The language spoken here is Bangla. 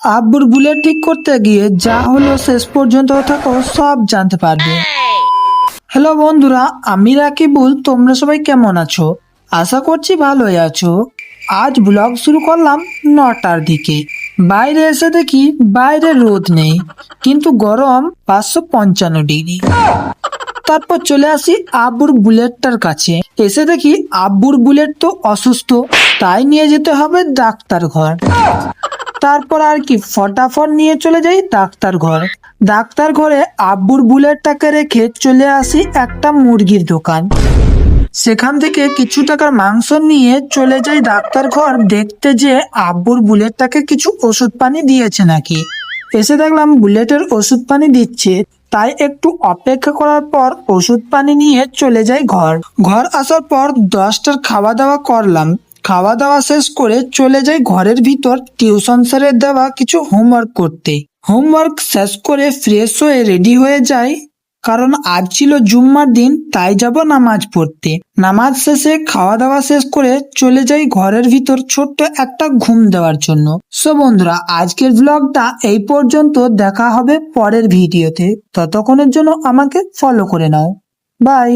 আব্বুর বুলেট ঠিক করতে গিয়ে যা হলো শেষ পর্যন্ত থাকো সব জানতে পারবে। হ্যালো বন্ধুরা, আমি রাকিবুল। তোমরা সবাই কেমন আছো? আশা করছি ভালোই আছো। আজ ব্লগ শুরু করলাম 9টার দিকে। বাইরে এসে দেখি বাইরে রোদ নেই, কিন্তু গরম 555 ডিগ্রি। তারপর চলে আসি আব্বুর বুলেটটার কাছে। এসে দেখি আব্বুর বুলেট তো অসুস্থ, তাই নিয়ে যেতে হবে ডাক্তার ঘর। তারপর আর কি ফটাফট নিয়ে চলে যাই ডাক্তার ঘর। ডাক্তার ঘরে আব্বুর বুলেটটাকে রেখে চলে আসি একটা মুরগির দোকান। সেখান থেকে কিছু টাকার মাংস নিয়ে চলে যাই ডাক্তার ঘর দেখতে, যে আব্বুর বুলেটটাকে কিছু ওষুধ পানি দিয়েছে নাকি। এসে দেখলাম বুলেটের ওষুধ পানি দিচ্ছে, তাই একটু অপেক্ষা করার পর ওষুধ পানি নিয়ে চলে যাই ঘর। ঘর আসার পর 10টার খাওয়া দাওয়া করলাম। খাওয়া দাওয়া শেষ করে চলে যাই ঘরের ভিতর টিউশন স্যারের দেওয়া কিছু হোমওয়ার্ক করতে। হোমওয়ার্ক শেষ করে ফ্রেশ হয়ে রেডি হয়ে যাই, কারণ আজ ছিল জুম্মার দিন, তাই যাব নামাজ পড়তে। নামাজ শেষে খাওয়া দাওয়া শেষ করে চলে যাই ঘরের ভিতর ছোট্ট একটা ঘুম দেওয়ার জন্য। সো বন্ধুরা, আজকের ব্লগটা এই পর্যন্ত। দেখা হবে পরের ভিডিওতে। ততক্ষণের জন্য আমাকে ফলো করে নাও। বাই।